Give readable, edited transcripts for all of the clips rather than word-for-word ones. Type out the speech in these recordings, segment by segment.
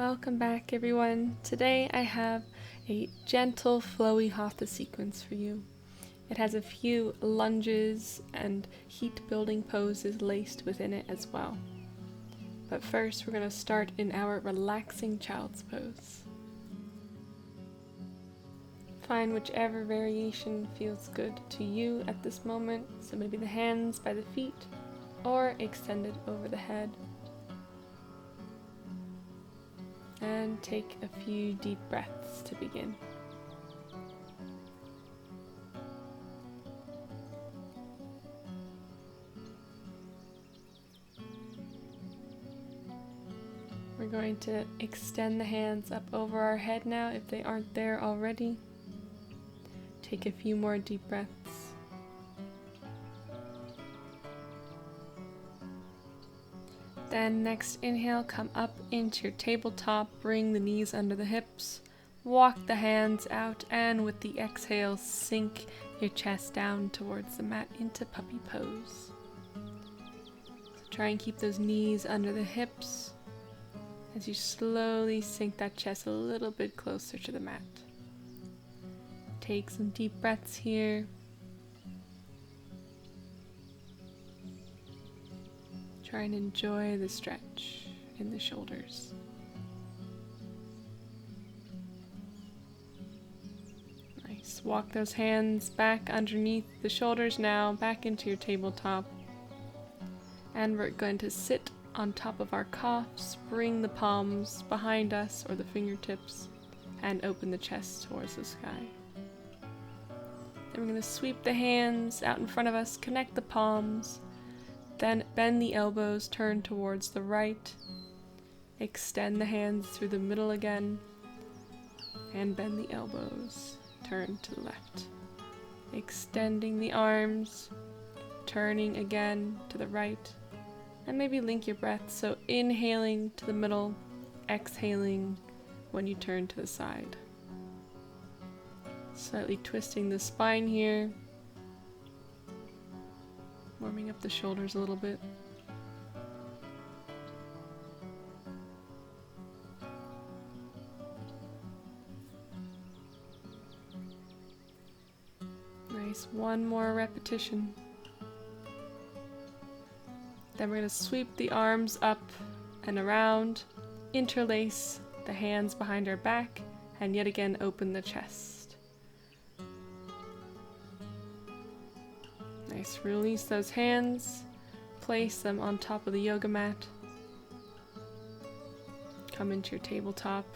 Welcome back, everyone. Today I have a gentle, flowy Hatha sequence for you. It has a few lunges and heat-building poses laced within it as well. But first, we're going to start in our relaxing child's pose. Find whichever variation feels good to you at this moment. So maybe the hands by the feet or extended over the head. And take a few deep breaths to begin. We're going to extend the hands up over our head now if they aren't there already. Take a few more deep breaths. Then next inhale, come up into your tabletop, bring the knees under the hips, walk the hands out, and with the exhale, sink your chest down towards the mat into puppy pose. So try and keep those knees under the hips as you slowly sink that chest a little bit closer to the mat. Take some deep breaths here. Try and enjoy the stretch in the shoulders. Nice. Walk those hands back underneath the shoulders now, back into your tabletop. And we're going to sit on top of our cuffs, bring the palms behind us or the fingertips, and open the chest towards the sky. Then we're going to sweep the hands out in front of us, connect the palms. Then bend the elbows, turn towards the right, extend the hands through the middle again, and bend the elbows, turn to the left. Extending the arms, turning again to the right, and maybe link your breath, so inhaling to the middle, exhaling when you turn to the side. Slightly twisting the spine here. Warming up the shoulders a little bit. Nice, one more repetition. Then we're going to sweep the arms up and around, interlace the hands behind our back, and yet again open the chest. Nice, release those hands, place them on top of the yoga mat. Come into your tabletop,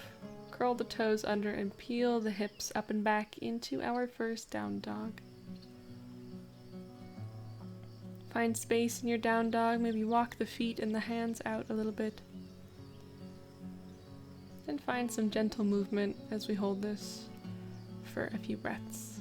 curl the toes under and peel the hips up and back into our first down dog. Find space in your down dog, maybe walk the feet and the hands out a little bit. And find some gentle movement as we hold this for a few breaths.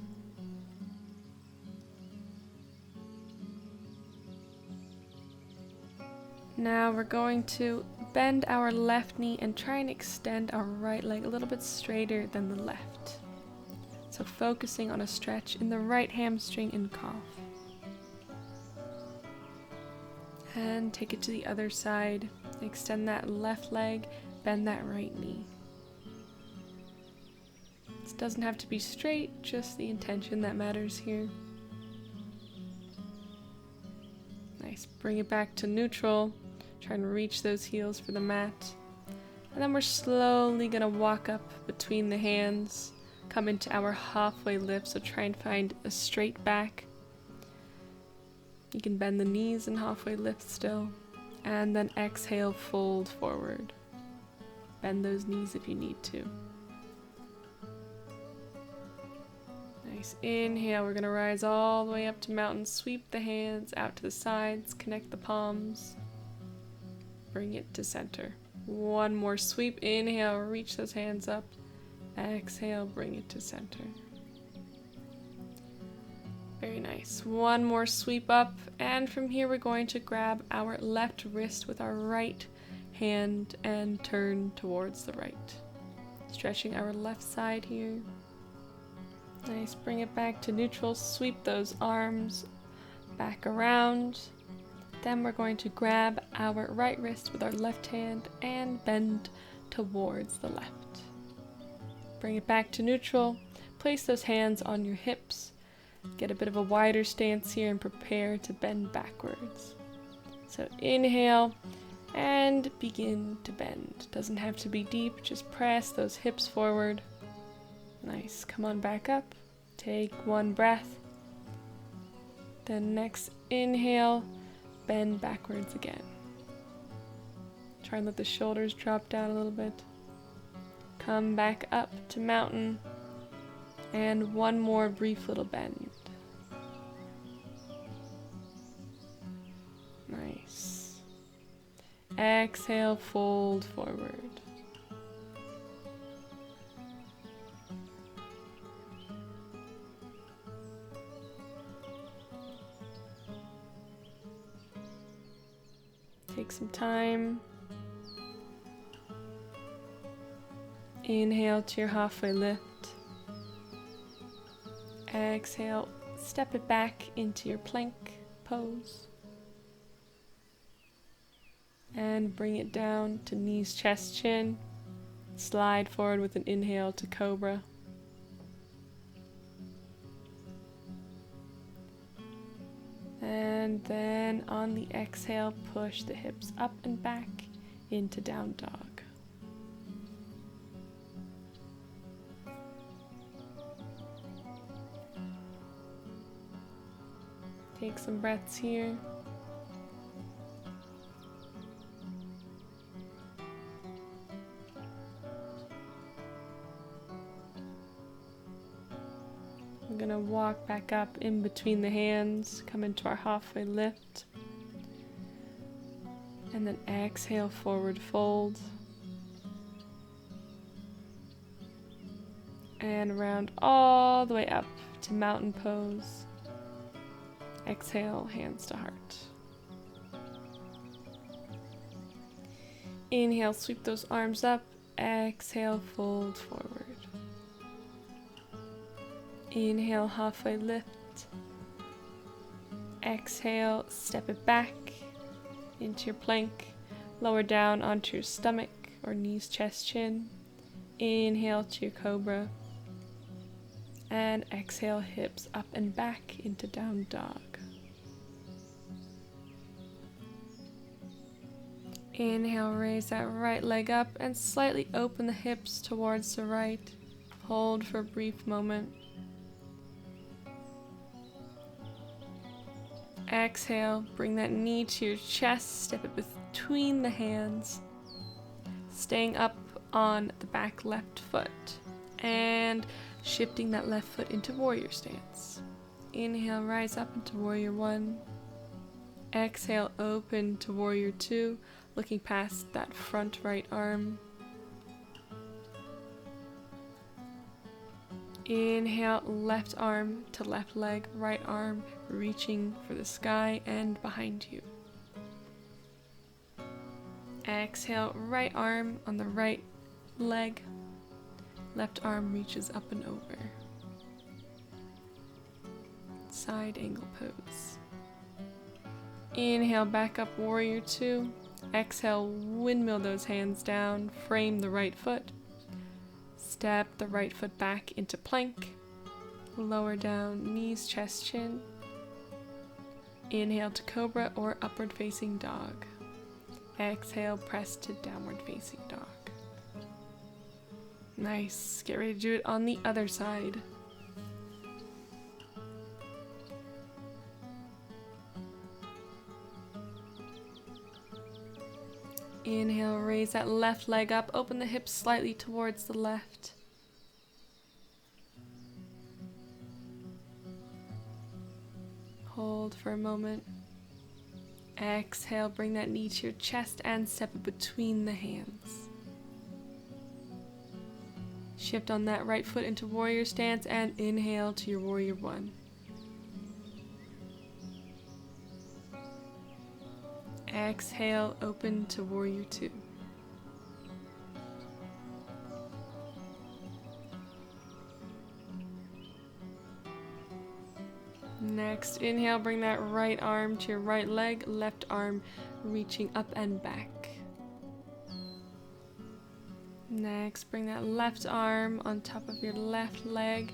Now we're going to bend our left knee and try and extend our right leg a little bit straighter than the left. So focusing on a stretch in the right hamstring and calf. And take it to the other side. Extend that left leg, bend that right knee. This doesn't have to be straight, just the intention that matters here. Nice, bring it back to neutral. Try and reach those heels for the mat. And then we're slowly going to walk up between the hands, come into our halfway lift, so try and find a straight back. You can bend the knees and halfway lift still. And then exhale, fold forward. Bend those knees if you need to. Nice. Inhale, we're going to rise all the way up to mountain. Sweep the hands out to the sides, connect the palms. Bring it to center. One more sweep. Inhale, reach those hands up. Exhale, bring it to center. Very nice. One more sweep up. And from here, we're going to grab our left wrist with our right hand and turn towards the right. Stretching our left side here. Nice. Bring it back to neutral. Sweep those arms back around. Then we're going to grab our right wrist with our left hand and bend towards the left. Bring it back to neutral. Place those hands on your hips. Get a bit of a wider stance here and prepare to bend backwards. So inhale and begin to bend. Doesn't have to be deep, just press those hips forward. Nice, come on back up. Take one breath. Then next inhale, bend backwards again. Try and let the shoulders drop down a little bit. Come back up to mountain. And one more brief little bend. Nice. Exhale, fold forward. Take some time. Inhale to your halfway lift. Exhale, step it back into your plank pose. And bring it down to knees, chest, chin. Slide forward with an inhale to cobra. And then on the exhale, push the hips up and back into down dog. Take some breaths here. We're going to walk back up in between the hands, come into our halfway lift, and then exhale, forward fold, and round all the way up to mountain pose. Exhale, hands to heart. Inhale, sweep those arms up. Exhale, fold forward. Inhale, halfway lift. Exhale, step it back into your plank. Lower down onto your stomach or knees, chest, chin. Inhale to your cobra. And exhale, hips up and back into down dog. Inhale, raise that right leg up and slightly open the hips towards the right. Hold for a brief moment. Exhale, bring that knee to your chest, step it between the hands, staying up on the back left foot, and shifting that left foot into warrior stance. Inhale, rise up into warrior one. Exhale, open to warrior two, looking past that front right arm. Inhale, left arm to left leg, right arm reaching for the sky and behind you. Exhale, right arm on the right leg, left arm reaches up and over. Side angle pose. Inhale, back up, warrior two. Exhale, windmill those hands down, frame the right foot. Step the right foot back into plank. Lower down, knees, chest, chin. Inhale to cobra or upward facing dog. Exhale, press to downward facing dog. Nice. Get ready to do it on the other side. Inhale, raise that left leg up, open the hips slightly towards the left. Hold for a moment. Exhale, bring that knee to your chest and step it between the hands. Shift on that right foot into warrior stance and inhale to your warrior one. Exhale, open to warrior two. Next, inhale, bring that right arm to your right leg, left arm reaching up and back. Next, bring that left arm on top of your left leg.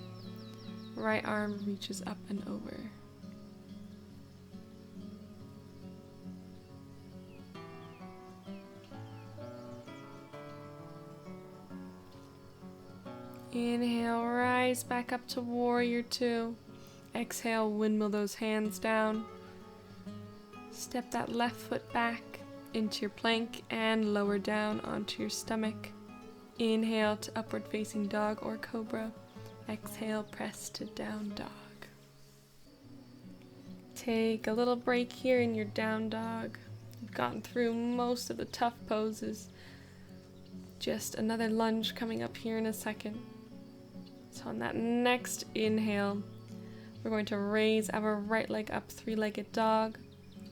Right arm reaches up and over. Inhale, rise back up to warrior two. Exhale, windmill those hands down. Step that left foot back into your plank and lower down onto your stomach. Inhale to upward facing dog or cobra. Exhale, press to down dog. Take a little break here in your down dog. You've gotten through most of the tough poses. Just another lunge coming up here in a second. So on that next inhale, we're going to raise our right leg up, three-legged dog.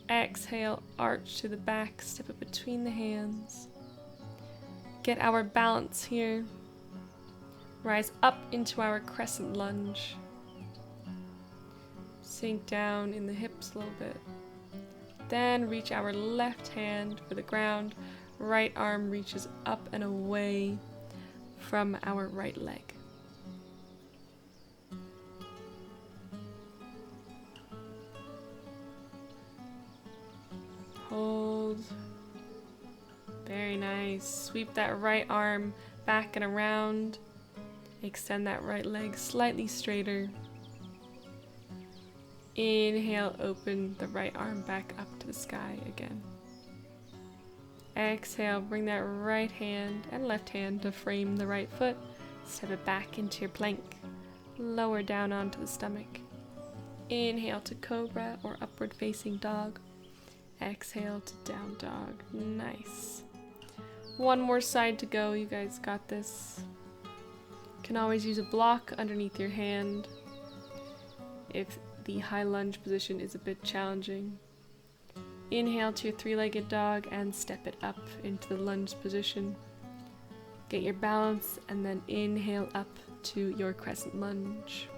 Exhale, arch to the back, step it between the hands. Get our balance here. Rise up into our crescent lunge. Sink down in the hips a little bit. Then reach our left hand for the ground. Right arm reaches up and away from our right leg. Hold. Very nice. Sweep that right arm back and around. Extend that right leg slightly straighter. Inhale, open the right arm back up to the sky again. Exhale, bring that right hand and left hand to frame the right foot. Step it back into your plank. Lower down onto the stomach. Inhale to cobra or upward facing dog. Exhale to down dog. Nice. One more side to go. You guys got this. You can always use a block underneath your hand if the high lunge position is a bit challenging. Inhale to your three-legged dog and step it up into the lunge position. Get your balance and then inhale up to your crescent lunge.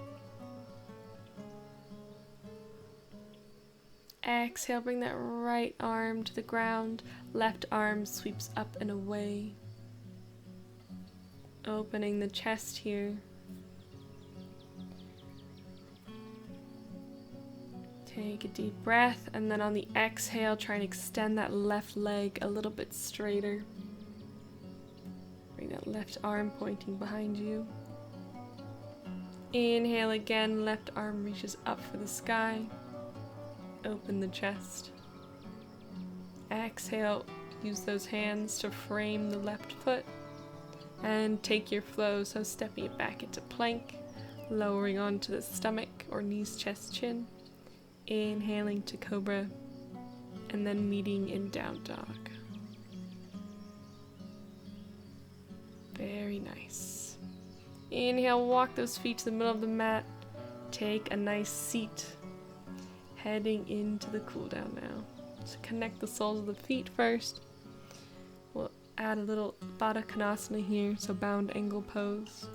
Exhale, bring that right arm to the ground. Left arm sweeps up and away. Opening the chest here. Take a deep breath, and then on the exhale, try and extend that left leg a little bit straighter. Bring that left arm pointing behind you. Inhale again, left arm reaches up for the sky. Open the chest. Exhale, use those hands to frame the left foot. And take your flow, so stepping it back into plank, lowering onto the stomach or knees, chest, chin. Inhaling to cobra, and then meeting in down dog. Very nice. Inhale, walk those feet to the middle of the mat. Take a nice seat. Heading into the cool down now. So connect the soles of the feet first. We'll add a little Baddha Konasana here, so bound angle pose.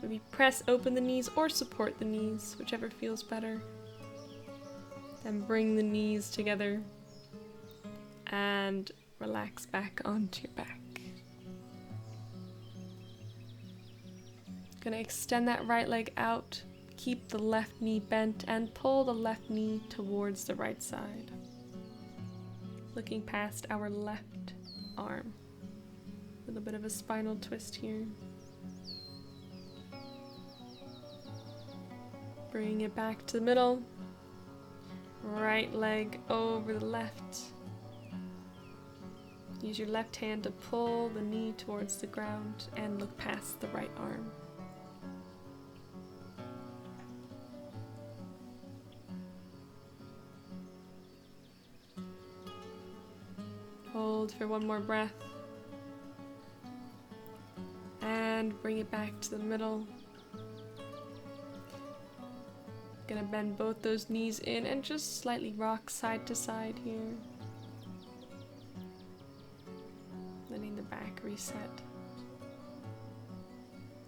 Maybe press open the knees or support the knees, whichever feels better. Then bring the knees together and relax back onto your back. Gonna extend that right leg out. Keep the left knee bent and pull the left knee towards the right side. Looking past our left arm. A little bit of a spinal twist here. Bring it back to the middle. Right leg over the left. Use your left hand to pull the knee towards the ground and look past the right arm. Hold for one more breath. And bring it back to the middle. Gonna bend both those knees in and just slightly rock side to side here. Letting the back reset.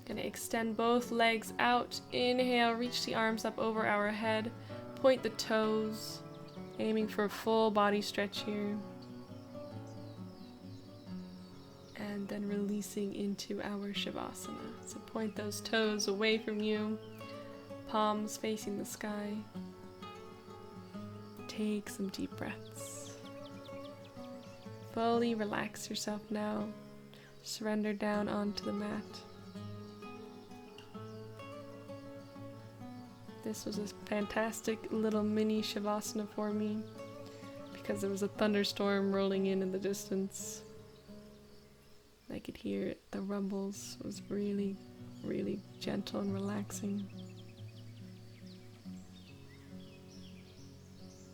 Gonna extend both legs out. Inhale, reach the arms up over our head. Point the toes. Aiming for a full body stretch here. And and then releasing into our Shavasana. So point those toes away from you, palms facing the sky. Take some deep breaths. Fully relax yourself now. Surrender down onto the mat. This was a fantastic little mini Shavasana for me because there was a thunderstorm rolling in the distance. I could hear it, the rumbles. It was really, really gentle and relaxing.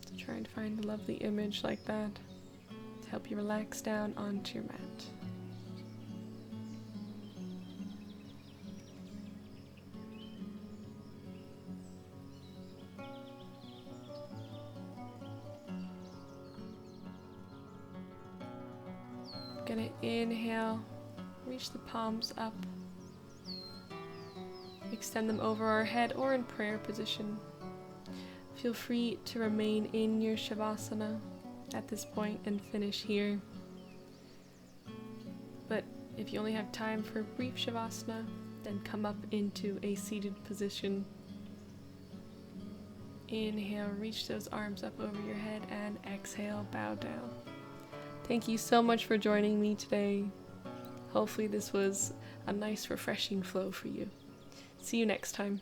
So trying to find a lovely image like that to help you relax down onto your mat. Gonna inhale, reach the palms up, extend them over our head or in prayer position. Feel free to remain in your Shavasana at this point and finish here. But if you only have time for a brief Shavasana, then come up into a seated position. Inhale, reach those arms up over your head, and exhale, bow down. Thank you so much for joining me today. Hopefully this was a nice refreshing flow for you. See you next time.